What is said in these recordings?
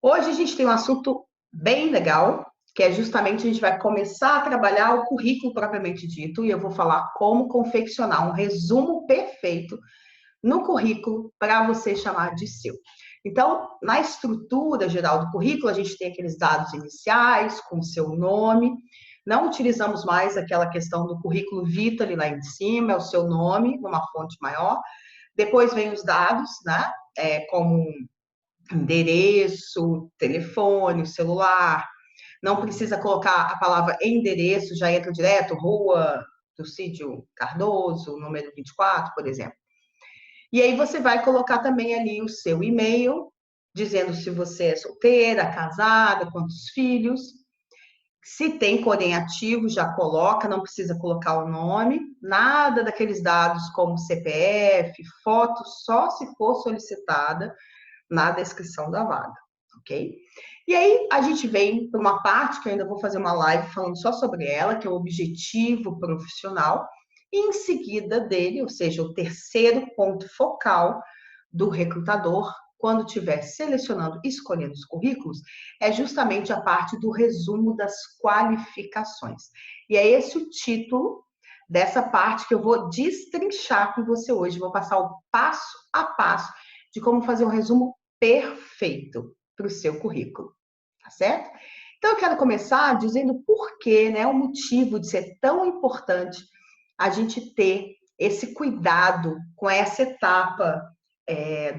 Hoje a gente tem um assunto bem legal, que é justamente a gente vai começar a trabalhar o currículo propriamente dito, e eu vou falar como confeccionar um resumo perfeito no currículo para você chamar de seu. Então, na estrutura geral do currículo, a gente tem aqueles dados iniciais com o seu nome. Não utilizamos mais aquela questão do currículo vitae ali lá em cima, é o seu nome, numa fonte maior. Depois vem os dados, né? Como endereço, telefone, celular. Não precisa colocar a palavra endereço, já entra direto, Rua Tucídio Cardoso, número 24, por exemplo. E aí você vai colocar também ali o seu e-mail, dizendo se você é solteira, casada, quantos filhos. Se tem Corém ativo, já coloca, não precisa colocar o nome. Nada daqueles dados como CPF, foto, só se for solicitada na descrição da vaga, ok? E aí a gente vem para uma parte que eu ainda vou fazer uma live falando só sobre ela, que é o objetivo profissional, e em seguida dele, ou seja, o terceiro ponto focal do recrutador, quando estiver selecionando e escolhendo os currículos, é justamente a parte do resumo das qualificações. E é esse o título dessa parte que eu vou destrinchar com você hoje. Vou passar o passo a passo de como fazer um resumo perfeito para o seu currículo, tá certo? Então, eu quero começar dizendo por que, né, o motivo de ser tão importante a gente ter esse cuidado com essa etapa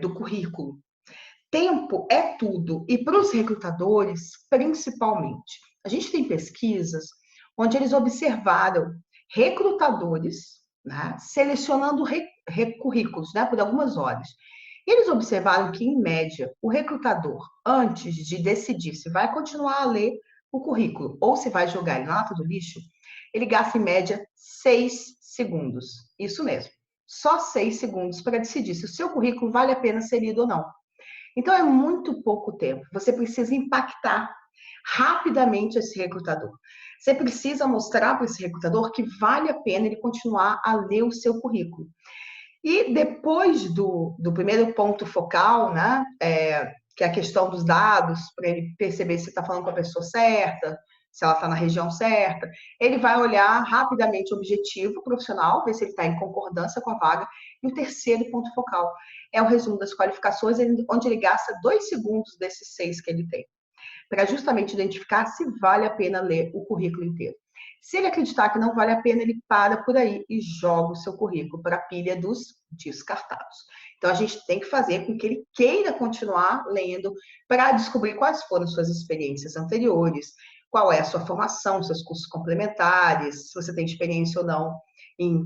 do currículo. Tempo é tudo, e para os recrutadores, principalmente. A gente tem pesquisas onde eles observaram recrutadores, né, selecionando currículos, né, por algumas horas. E eles observaram que, em média, o recrutador, antes de decidir se vai continuar a ler o currículo ou se vai jogar ele na lata do lixo, ele gasta, em média, 6 segundos. Isso mesmo. Só 6 segundos para decidir se o seu currículo vale a pena ser lido ou não. Então, é muito pouco tempo. Você precisa impactar rapidamente esse recrutador. Você precisa mostrar para esse recrutador que vale a pena ele continuar a ler o seu currículo. E depois do primeiro ponto focal, né, que é a questão dos dados, para ele perceber se está falando com a pessoa certa, se ela está na região certa, ele vai olhar rapidamente o objetivo profissional, ver se ele está em concordância com a vaga. E o terceiro ponto focal é o resumo das qualificações, onde ele gasta 2 segundos desses 6 que ele tem, para justamente identificar se vale a pena ler o currículo inteiro. Se ele acreditar que não vale a pena, ele para por aí e joga o seu currículo para a pilha dos descartados. Então, a gente tem que fazer com que ele queira continuar lendo para descobrir quais foram suas experiências anteriores, qual é a sua formação, seus cursos complementares, se você tem experiência ou não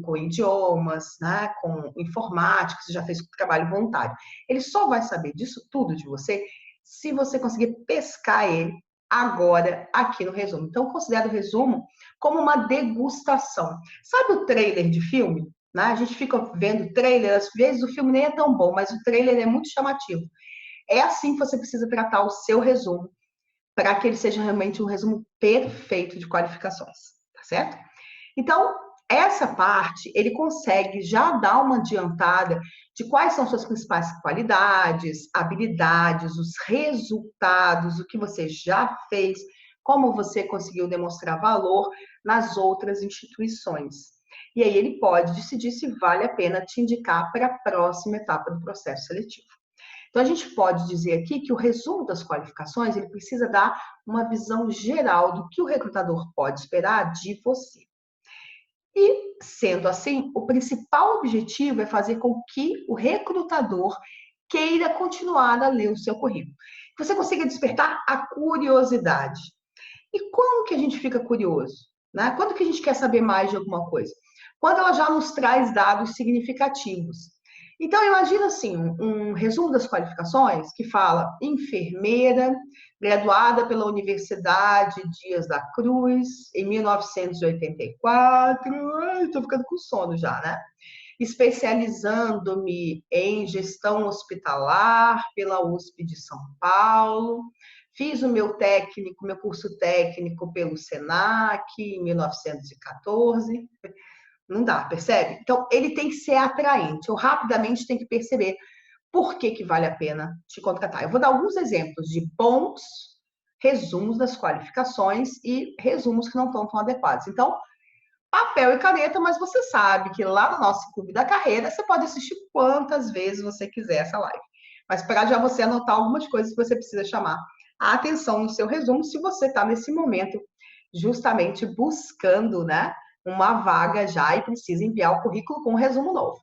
com idiomas, né, com informática, se já fez trabalho voluntário. Ele só vai saber disso tudo de você se você conseguir pescar ele agora aqui no resumo. Então, considere o resumo como uma degustação. Sabe o trailer de filme? Né? A gente fica vendo trailer, às vezes o filme nem é tão bom, mas o trailer é muito chamativo. É assim que você precisa tratar o seu resumo, para que ele seja realmente um resumo perfeito de qualificações, tá certo? Então, essa parte, ele consegue já dar uma adiantada de quais são suas principais qualidades, habilidades, os resultados, o que você já fez, como você conseguiu demonstrar valor nas outras instituições. E aí ele pode decidir se vale a pena te indicar para a próxima etapa do processo seletivo. Então, a gente pode dizer aqui que o resumo das qualificações, ele precisa dar uma visão geral do que o recrutador pode esperar de você. E, sendo assim, o principal objetivo é fazer com que o recrutador queira continuar a ler o seu currículo. Que você consiga despertar a curiosidade. E quando que a gente fica curioso? Né? Quando que a gente quer saber mais de alguma coisa? Quando ela já nos traz dados significativos. Então, imagina assim, um resumo das qualificações que fala enfermeira, graduada pela Universidade Dias da Cruz, em 1984. Estou ficando com sono já, né? Especializando-me em gestão hospitalar pela USP de São Paulo. Fiz o meu curso técnico pelo Senac em 1914. Não dá, percebe? Então, ele tem que ser atraente. Eu rapidamente tenho que perceber por que que vale a pena te contratar. Eu vou dar alguns exemplos de bons resumos das qualificações e resumos que não estão tão adequados. Então, papel e caneta, mas você sabe que lá no nosso Clube da Carreira você pode assistir quantas vezes você quiser essa live. Mas para já você anotar algumas coisas que você precisa chamar a atenção no seu resumo, se você está nesse momento justamente buscando, né, uma vaga já e precisa enviar o currículo com um resumo novo.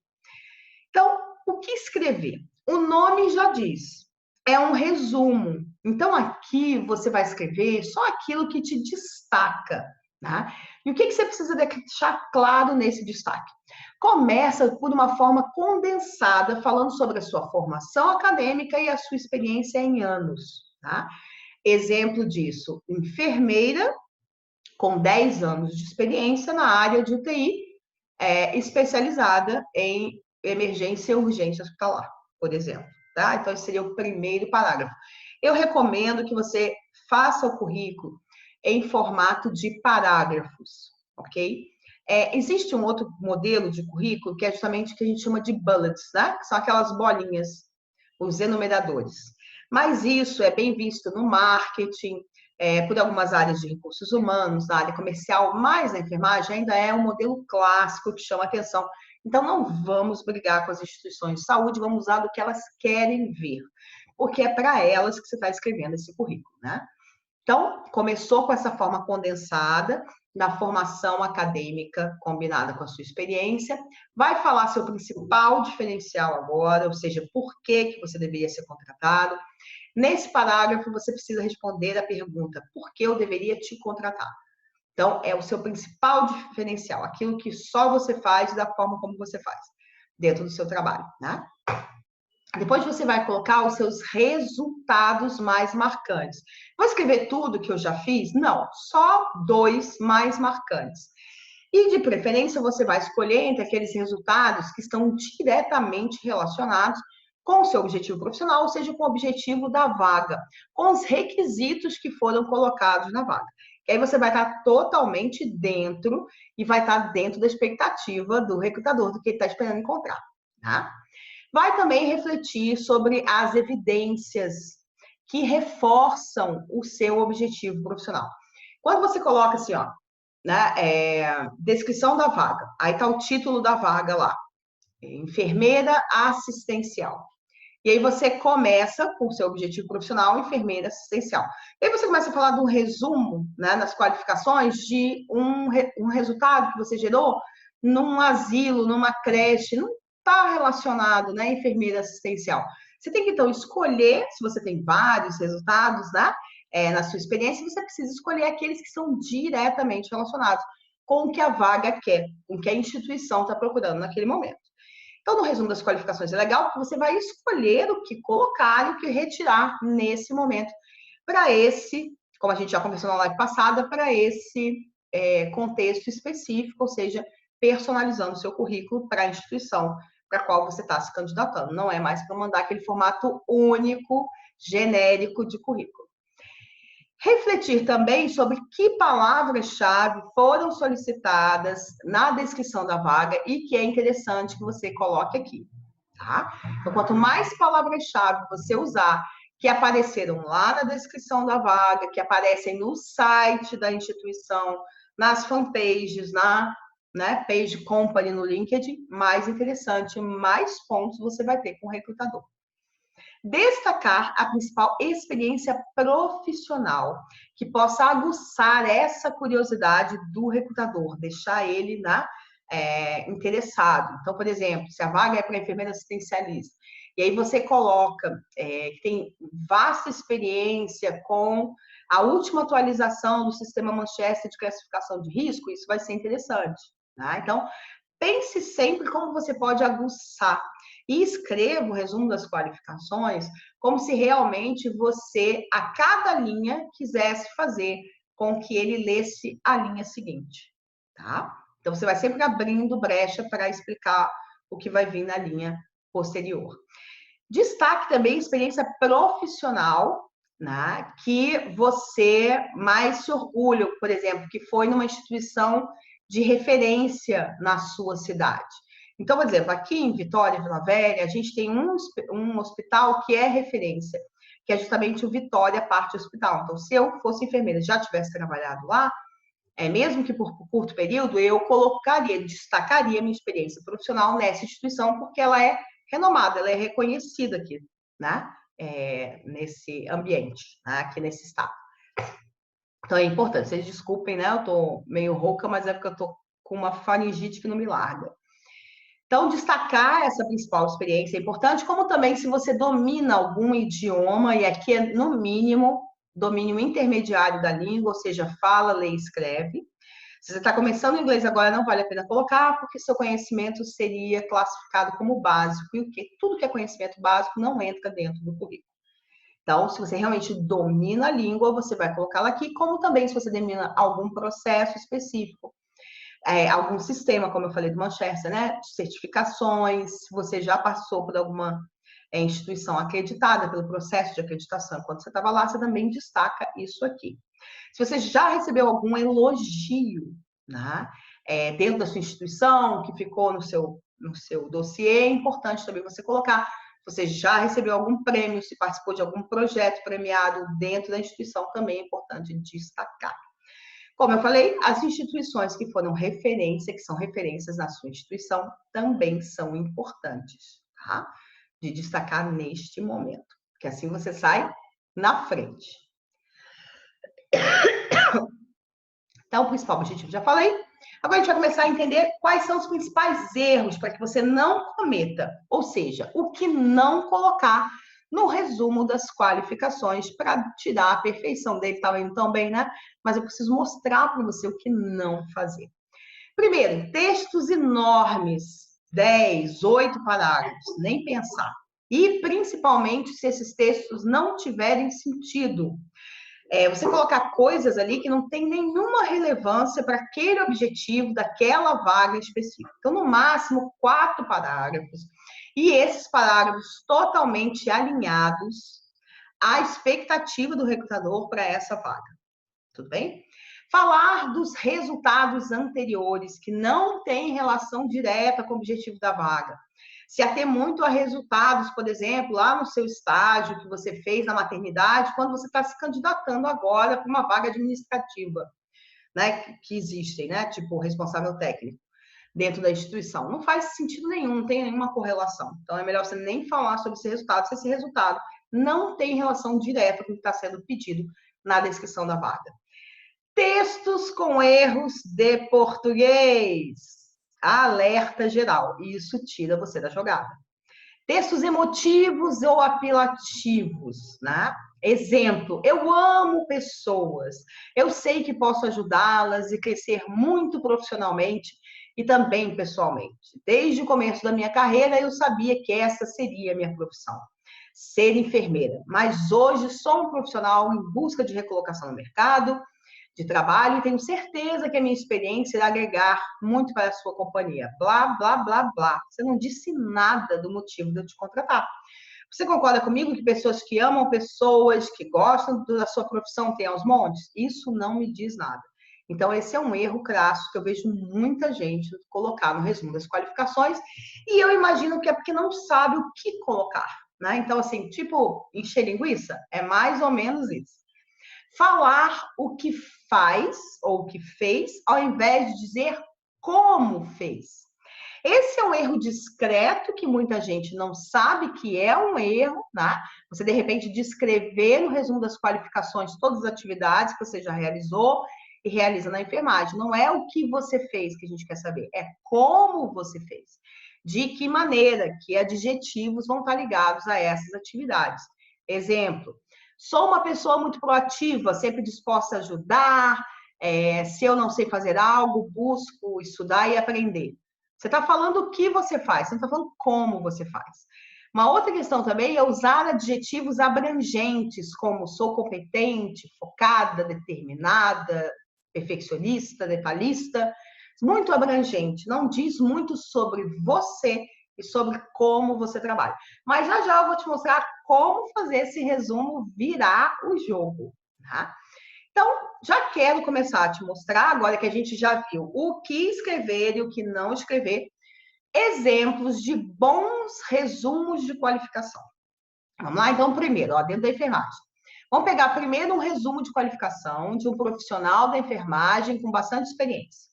Então, o que escrever? O nome já diz, é um resumo. Então, aqui você vai escrever só aquilo que te destaca, né? E o que você precisa deixar claro nesse destaque? Começa por uma forma condensada, falando sobre a sua formação acadêmica e a sua experiência em anos, tá? Exemplo disso, enfermeira com 10 anos de experiência na área de UTI, especializada em emergência e urgência hospitalar, por exemplo. Tá? Então, esse seria o primeiro parágrafo. Eu recomendo que você faça o currículo em formato de parágrafos, ok? Existe um outro modelo de currículo que é justamente o que a gente chama de bullets, né? Que são aquelas bolinhas, os enumeradores. Mas isso é bem visto no marketing, por algumas áreas de recursos humanos, na área comercial, mas na enfermagem ainda é um modelo clássico que chama atenção. Então, não vamos brigar com as instituições de saúde, vamos usar do que elas querem ver, porque é para elas que você está escrevendo esse currículo, né? Então, começou com essa forma condensada, na formação acadêmica combinada com a sua experiência, vai falar seu principal diferencial agora, ou seja, por que você deveria ser contratado. Nesse parágrafo, você precisa responder a pergunta: por que eu deveria te contratar? Então, é o seu principal diferencial, aquilo que só você faz da forma como você faz, dentro do seu trabalho, né? Depois você vai colocar os seus resultados mais marcantes. Vou escrever tudo que eu já fiz? Não, só 2 mais marcantes. E de preferência você vai escolher entre aqueles resultados que estão diretamente relacionados com o seu objetivo profissional, ou seja, com o objetivo da vaga, com os requisitos que foram colocados na vaga. E aí você vai estar totalmente dentro e vai estar dentro da expectativa do recrutador, do que ele está esperando encontrar, tá? Vai também refletir sobre as evidências que reforçam o seu objetivo profissional. Quando você coloca assim, ó, né, descrição da vaga, aí está o título da vaga lá, enfermeira assistencial. E aí você começa com o seu objetivo profissional, enfermeira assistencial. E aí você começa a falar de um resumo, né, nas qualificações de um resultado que você gerou num asilo, numa creche, não está relacionado, né, enfermeira assistencial. Você tem que, então, escolher, se você tem vários resultados, né, na sua experiência, você precisa escolher aqueles que são diretamente relacionados com o que a vaga quer, com o que a instituição está procurando naquele momento. Então, no resumo das qualificações, é legal que você vai escolher o que colocar e o que retirar nesse momento para esse, como a gente já conversou na live passada, para esse contexto específico, ou seja, personalizando o seu currículo para a instituição para a qual você está se candidatando. Não é mais para mandar aquele formato único, genérico de currículo. Refletir também sobre que palavras-chave foram solicitadas na descrição da vaga e que é interessante que você coloque aqui, tá? Então, quanto mais palavras-chave você usar que apareceram lá na descrição da vaga, que aparecem no site da instituição, nas fanpages, na page company no LinkedIn, mais interessante, mais pontos você vai ter com o recrutador. Destacar a principal experiência profissional que possa aguçar essa curiosidade do recrutador, deixar ele interessado. Então, por exemplo, se a vaga é para enfermeira assistencialista, e aí você coloca que tem vasta experiência com a última atualização do sistema Manchester de classificação de risco, isso vai ser interessante. Tá? Então, pense sempre como você pode aguçar e escreva o resumo das qualificações como se realmente você, a cada linha, quisesse fazer com que ele lesse a linha seguinte, tá? Então, você vai sempre abrindo brecha para explicar o que vai vir na linha posterior. Destaque também a experiência profissional, né, que você mais se orgulha, por exemplo, que foi numa instituição de referência na sua cidade. Então, por exemplo, aqui em Vitória, Vila Velha, a gente tem um hospital que é referência, que é justamente o Vitória Parte Hospital. Então, se eu fosse enfermeira e já tivesse trabalhado lá, mesmo que por curto período, eu destacaria minha experiência profissional nessa instituição, porque ela é renomada, ela é reconhecida aqui, né? Nesse ambiente, né? Aqui nesse estado. Então é importante, vocês desculpem, né? Eu tô meio rouca, mas é porque eu tô com uma faringite que não me larga. Então, destacar essa principal experiência é importante, como também se você domina algum idioma, e aqui é, no mínimo, domínio intermediário da língua, ou seja, fala, lê e escreve. Se você está começando inglês agora, não vale a pena colocar, porque seu conhecimento seria classificado como básico, e tudo que é conhecimento básico não entra dentro do currículo. Então, se você realmente domina a língua, você vai colocá-la aqui, como também se você domina algum processo específico, algum sistema, como eu falei do Manchester, né? Certificações, se você já passou por alguma instituição acreditada pelo processo de acreditação, quando você estava lá, você também destaca isso aqui. Se você já recebeu algum elogio, né? Dentro da sua instituição, que ficou no seu dossiê, é importante também você colocar. Se você já recebeu algum prêmio, se participou de algum projeto premiado dentro da instituição, também é importante destacar. Como eu falei, as instituições que foram referência, que são referências na sua instituição, também são importantes, tá? De destacar neste momento, porque assim você sai na frente. Então, o principal objetivo já falei. Agora a gente vai começar a entender quais são os principais erros para que você não cometa, ou seja, o que não colocar no resumo das qualificações para tirar a perfeição dele. Estava indo tão bem, né? Mas eu preciso mostrar para você o que não fazer. Primeiro, textos enormes, 10, 8 parágrafos, nem pensar. E principalmente se esses textos não tiverem sentido. Você colocar coisas ali que não tem nenhuma relevância para aquele objetivo daquela vaga específica. Então, no máximo, 4 parágrafos. E esses parágrafos totalmente alinhados à expectativa do recrutador para essa vaga. Tudo bem? Falar dos resultados anteriores, que não têm relação direta com o objetivo da vaga. Se ater muito a resultados, por exemplo, lá no seu estágio que você fez na maternidade, quando você está se candidatando agora para uma vaga administrativa, né? Que existem, né? Tipo, responsável técnico dentro da instituição. Não faz sentido nenhum, não tem nenhuma correlação. Então, é melhor você nem falar sobre esse resultado, se esse resultado não tem relação direta com o que está sendo pedido na descrição da vaga. Textos com erros de português. Alerta geral. Isso tira você da jogada. Textos emotivos ou apelativos, né? Exemplo, eu amo pessoas. Eu sei que posso ajudá-las e crescer muito profissionalmente e também pessoalmente. Desde o começo da minha carreira, eu sabia que essa seria a minha profissão, ser enfermeira. Mas hoje sou um profissional em busca de recolocação no mercado de trabalho e tenho certeza que a minha experiência irá agregar muito para a sua companhia. Blá, blá, blá, blá. Você não disse nada do motivo de eu te contratar. Você concorda comigo que pessoas que amam pessoas, que gostam da sua profissão, têm aos montes? Isso não me diz nada. Então, esse é um erro crasso que eu vejo muita gente colocar no resumo das qualificações e eu imagino que é porque não sabe o que colocar, né? Então, assim, tipo, encher linguiça, é mais ou menos isso. Falar o que faz ou o que fez, ao invés de dizer como fez. Esse é um erro discreto que muita gente não sabe que é um erro, né? Você, de repente, descrever no resumo das qualificações todas as atividades que você já realizou e realiza na enfermagem. Não é o que você fez que a gente quer saber, é como você fez. De que maneira, que adjetivos vão estar ligados a essas atividades. Exemplo, sou uma pessoa muito proativa, sempre disposta a ajudar. Se eu não sei fazer algo, busco estudar e aprender. Você está falando o que você faz, você não está falando como você faz. Uma outra questão também é usar adjetivos abrangentes, como sou competente, focada, determinada, perfeccionista, detalhista. Muito abrangente, não diz muito sobre você e sobre como você trabalha. Mas já eu vou te mostrar como fazer esse resumo virar o jogo, tá? Então, já quero começar a te mostrar, agora que a gente já viu o que escrever e o que não escrever, exemplos de bons resumos de qualificação. Vamos lá, então, primeiro, ó, dentro da enfermagem. Vamos pegar primeiro um resumo de qualificação de um profissional da enfermagem com bastante experiência.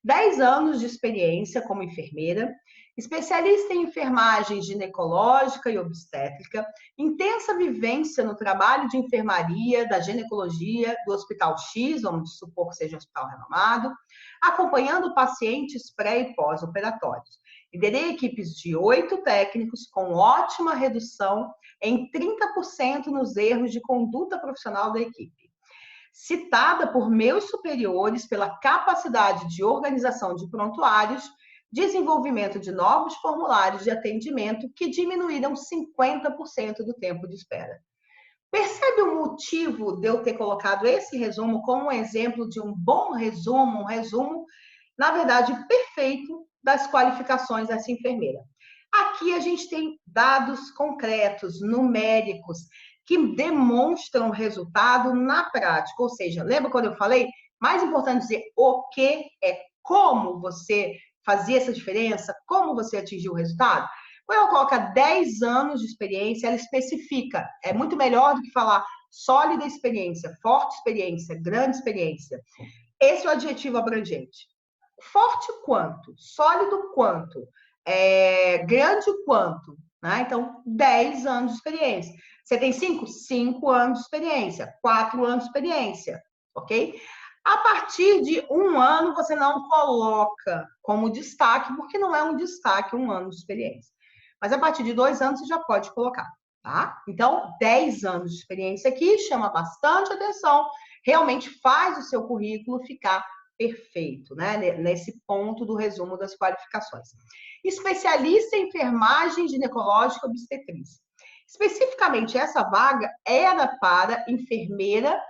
10 anos de experiência como enfermeira, especialista em enfermagem ginecológica e obstétrica, intensa vivência no trabalho de enfermaria, da ginecologia, do Hospital X, vamos supor que seja um hospital renomado, acompanhando pacientes pré e pós-operatórios. Liderei equipes de 8 técnicos com ótima redução em 30% nos erros de conduta profissional da equipe. Citada por meus superiores pela capacidade de organização de prontuários, desenvolvimento de novos formulários de atendimento que diminuíram 50% do tempo de espera. Percebe o motivo de eu ter colocado esse resumo como um exemplo de um bom resumo, um resumo, na verdade, perfeito das qualificações dessa enfermeira. Aqui a gente tem dados concretos, numéricos, que demonstram resultado na prática. Ou seja, lembra quando eu falei? Mais importante dizer o que é como você fazia essa diferença, como você atingiu o resultado. Quando ela coloca 10 anos de experiência, ela especifica. É muito melhor do que falar sólida experiência, forte experiência, grande experiência. Esse é o adjetivo abrangente. Forte quanto? Sólido quanto? Grande quanto? Né? Então, 10 anos de experiência. Você tem 5? 5 anos de experiência. 4 anos de experiência. Ok? A partir de 1 ano, você não coloca como destaque, porque não é um destaque 1 ano de experiência. Mas a partir de 2 anos, você já pode colocar. Tá? Então, 10 anos de experiência aqui chama bastante atenção. Realmente faz o seu currículo ficar perfeito, né? Nesse ponto do resumo das qualificações. Especialista em enfermagem ginecológica e obstetrícia. Especificamente, essa vaga era para enfermeira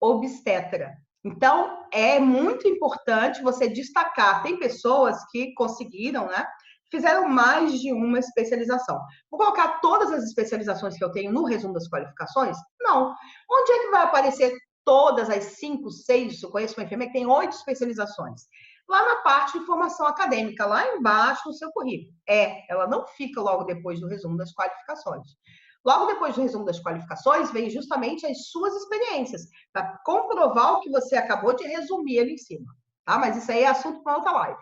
obstetra. Então, é muito importante você destacar. Tem pessoas que conseguiram, né? Fizeram mais de uma especialização. Vou colocar todas as especializações que eu tenho no resumo das qualificações? Não. Onde é que vai aparecer todas as 5, 6? Eu conheço uma enfermeira que tem 8 especializações. Lá na parte de formação acadêmica, lá embaixo no seu currículo. Ela não fica logo depois do resumo das qualificações. Logo depois do resumo das qualificações, vem justamente as suas experiências, para comprovar o que você acabou de resumir ali em cima. Tá? Mas isso aí é assunto para outra live.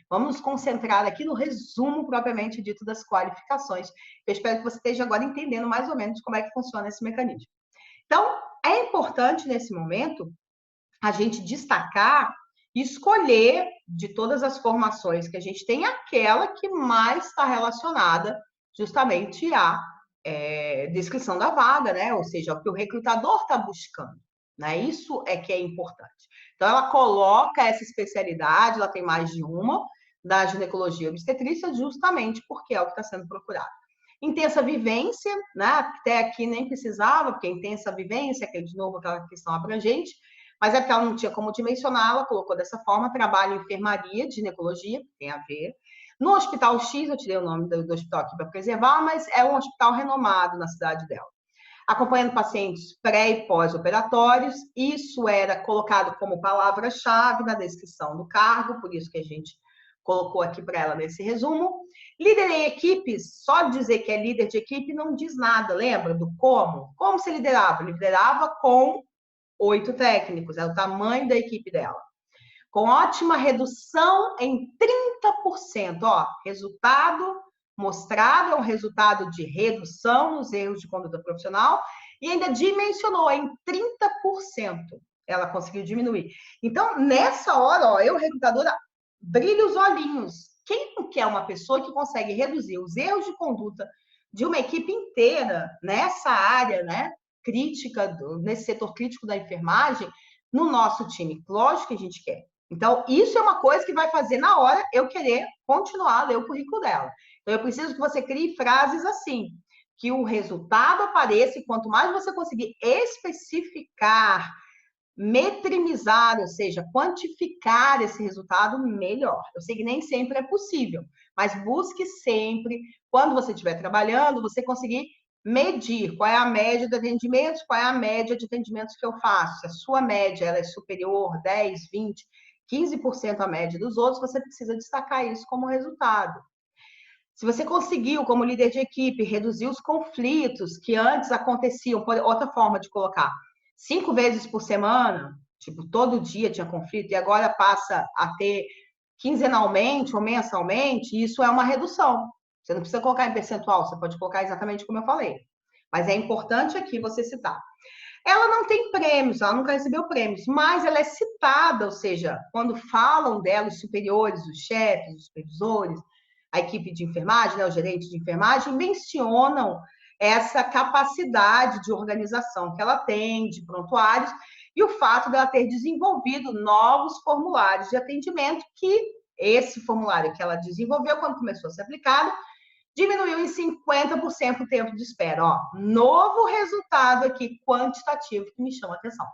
Vamos nos concentrar aqui no resumo propriamente dito das qualificações. Eu espero que você esteja agora entendendo mais ou menos como é que funciona esse mecanismo. Então, é importante nesse momento a gente destacar e escolher de todas as formações que a gente tem aquela que mais está relacionada justamente à descrição da vaga, né? Ou seja, o que o recrutador está buscando. Né? Isso é que é importante. Então, ela coloca essa especialidade, ela tem mais de uma, da ginecologia e obstetrícia, justamente porque é o que está sendo procurado. Intensa vivência, né? Até aqui nem precisava, porque intensa vivência, que é de novo aquela questão abrangente, mas é porque ela não tinha como dimensionar, ela colocou dessa forma, trabalho em enfermaria, de ginecologia, tem a ver. No Hospital X, eu tirei o nome do hospital aqui para preservar, mas é um hospital renomado na cidade dela. Acompanhando pacientes pré e pós-operatórios, isso era colocado como palavra-chave na descrição do cargo, por isso que a gente colocou aqui para ela nesse resumo. Liderei equipes, só dizer que é líder de equipe não diz nada, lembra do como? Como se liderava? Liderava com 8 técnicos, é o tamanho da equipe dela. Com ótima redução em 30%. Ó, resultado mostrado é um resultado de redução nos erros de conduta profissional e ainda dimensionou em 30%. Ela conseguiu diminuir. Então, nessa hora, ó, eu, recrutadora, brilho os olhinhos. Quem não quer uma pessoa que consegue reduzir os erros de conduta de uma equipe inteira nessa área, né, crítica, nesse setor crítico da enfermagem, no nosso time? Lógico que a gente quer. Então, isso é uma coisa que vai fazer na hora eu querer continuar a ler o currículo dela. Então, eu preciso que você crie frases assim, que o resultado apareça e quanto mais você conseguir especificar, metrimizar, ou seja, quantificar esse resultado, melhor. Eu sei que nem sempre é possível, mas busque sempre, quando você estiver trabalhando, você conseguir medir qual é a média de atendimentos, qual é a média de atendimentos que eu faço. Se a sua média ela é superior, 10, 20, 15% à média dos outros, você precisa destacar isso como resultado. Se você conseguiu, como líder de equipe, reduzir os conflitos que antes aconteciam, outra forma de colocar, 5 vezes por semana, tipo, todo dia tinha conflito, e agora passa a ter quinzenalmente ou mensalmente, isso é uma redução. Você não precisa colocar em percentual, você pode colocar exatamente como eu falei. Mas é importante aqui você citar. Ela não tem prêmios, ela nunca recebeu prêmios, mas ela é citada, ou seja, quando falam dela, os superiores, os chefes, os supervisores, a equipe de enfermagem, né, o gerente de enfermagem, mencionam essa capacidade de organização que ela tem, de prontuários, e o fato dela ter desenvolvido novos formulários de atendimento, que esse formulário que ela desenvolveu, quando começou a ser aplicado, diminuiu em 50% o tempo de espera. Ó, novo resultado aqui quantitativo que me chama a atenção.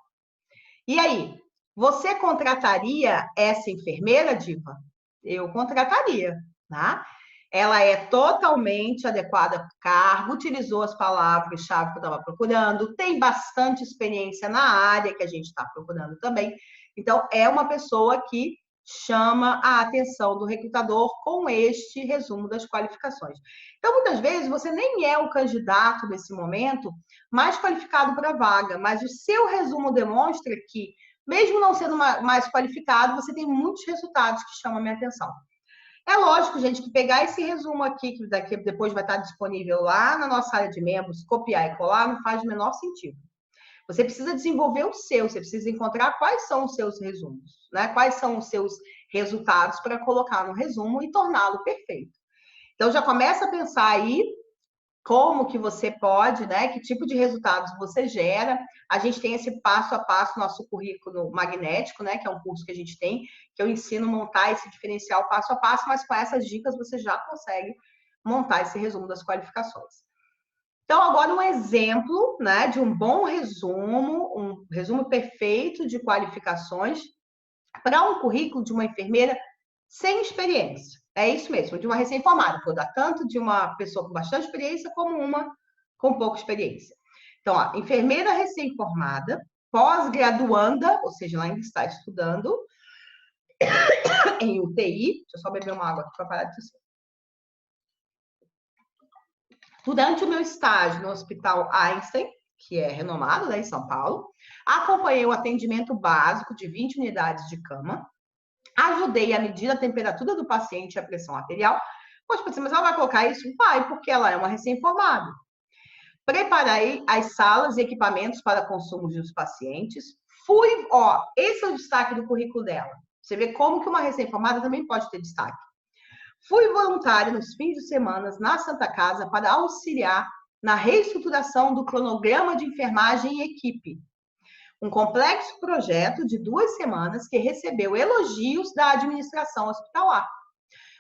E aí, você contrataria essa enfermeira, Diva? Eu contrataria, tá? Ela é totalmente adequada para o cargo, utilizou as palavras-chave que eu estava procurando, tem bastante experiência na área que a gente está procurando também. Então, é uma pessoa que chama a atenção do recrutador com este resumo das qualificações. Então, muitas vezes, você nem é o candidato nesse momento mais qualificado para a vaga, mas o seu resumo demonstra que, mesmo não sendo mais qualificado, você tem muitos resultados que chamam a minha atenção. É lógico, gente, que pegar esse resumo aqui, que daqui depois vai estar disponível lá na nossa área de membros, copiar e colar, não faz o menor sentido. Você precisa desenvolver o seu, você precisa encontrar quais são os seus resumos, né? Quais são os seus resultados para colocar no resumo e torná-lo perfeito. Então, já começa a pensar aí como que você pode, né? Que tipo de resultados você gera. A gente tem esse passo a passo, nosso currículo magnético, né? Que é um curso que a gente tem, que eu ensino a montar esse diferencial passo a passo, mas com essas dicas você já consegue montar esse resumo das qualificações. Então, agora um exemplo, né, de um bom resumo, um resumo perfeito de qualificações para um currículo de uma enfermeira sem experiência. É isso mesmo, de uma recém-formada. Vou dar tanto de uma pessoa com bastante experiência como uma com pouca experiência. Então, ó, enfermeira recém-formada, pós-graduanda, ou seja, ela ainda está estudando em UTI. Deixa eu só beber uma água aqui para parar de tossir. Durante o meu estágio no Hospital Einstein, que é renomado, né, em São Paulo, acompanhei o atendimento básico de 20 unidades de cama, ajudei a medir a temperatura do paciente e a pressão arterial. Poxa, mas ela vai colocar isso? Vai, porque ela é uma recém-formada. Preparei as salas e equipamentos para consumo dos pacientes. Fui, ó, esse é o destaque do currículo dela. Você vê como que uma recém-formada também pode ter destaque. Fui voluntária nos fins de semana na Santa Casa para auxiliar na reestruturação do cronograma de enfermagem em equipe. Um complexo projeto de 2 semanas que recebeu elogios da administração hospitalar.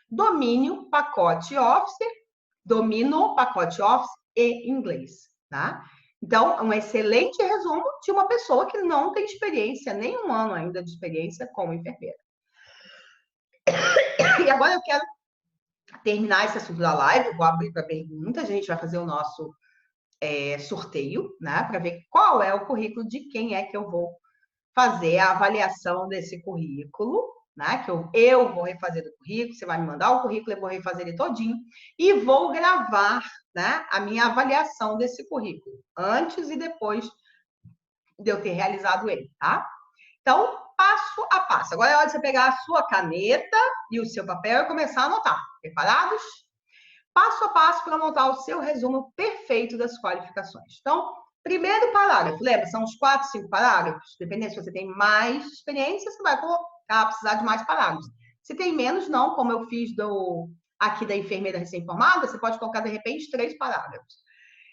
Domino pacote Office e inglês, tá? Então, um excelente resumo de uma pessoa que não tem experiência, nem um ano ainda de experiência como enfermeira. E agora eu quero terminar esse assunto da live, eu vou abrir para perguntas, a gente vai fazer o nosso sorteio, né, para ver qual é o currículo de quem é que eu vou fazer a avaliação desse currículo, né, que eu vou refazer o currículo, você vai me mandar o currículo, eu vou refazer ele todinho, e vou gravar, né, a minha avaliação desse currículo, antes e depois de eu ter realizado ele, tá? Então, passo a passo. Agora é hora de você pegar a sua caneta e o seu papel e começar a anotar. Preparados? Passo a passo para montar o seu resumo perfeito das qualificações. Então, primeiro parágrafo, lembra? São uns 4, 5 parágrafos. Dependendo se você tem mais experiência, você vai precisar de mais parágrafos. Se tem menos, não, como eu fiz aqui da enfermeira recém-formada, você pode colocar, de repente, 3 parágrafos.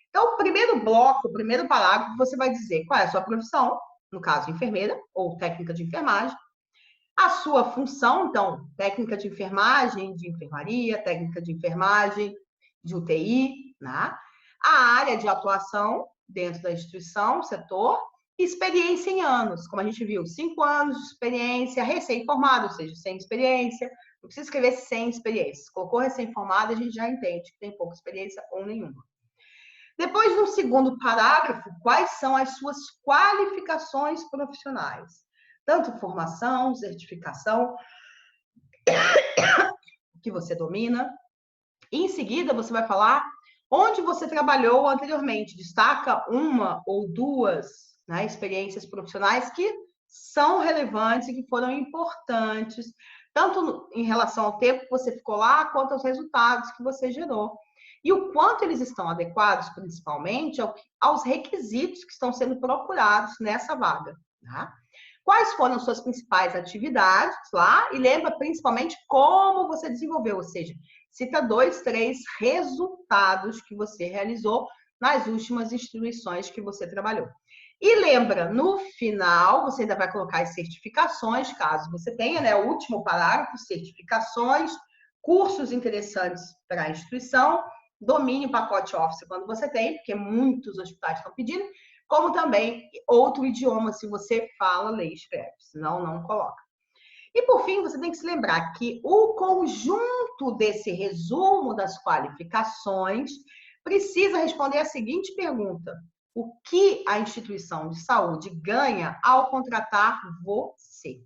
Então, o primeiro bloco, o primeiro parágrafo, você vai dizer qual é a sua profissão, no caso, enfermeira ou técnica de enfermagem, a sua função, então, técnica de enfermagem, de enfermaria, técnica de enfermagem, de UTI, né? A área de atuação dentro da instituição, setor, experiência em anos, como a gente viu, 5 anos de experiência, recém-formado, ou seja, sem experiência, não precisa escrever sem experiência. Se colocou recém-formado, a gente já entende que tem pouca experiência ou nenhuma. Depois, no segundo parágrafo, quais são as suas qualificações profissionais? Tanto formação, certificação, que você domina, Em seguida, você vai falar onde você trabalhou anteriormente. Destaca uma ou duas, né, experiências profissionais que são relevantes e que foram importantes, tanto em relação ao tempo que você ficou lá, quanto aos resultados que você gerou. E o quanto eles estão adequados, principalmente, aos requisitos que estão sendo procurados nessa vaga. Tá? Quais foram suas principais atividades lá? E lembra principalmente como você desenvolveu, ou seja, cita 2, 3 resultados que você realizou nas últimas instituições que você trabalhou. E lembra, no final, você ainda vai colocar as certificações, caso você tenha, né? O último parágrafo, certificações, cursos interessantes para a instituição, domine o pacote Office quando você tem, porque muitos hospitais estão pedindo, como também outro idioma, se você fala, lê e escreve, senão não coloca. E por fim, você tem que se lembrar que o conjunto desse resumo das qualificações precisa responder a seguinte pergunta: o que a instituição de saúde ganha ao contratar você?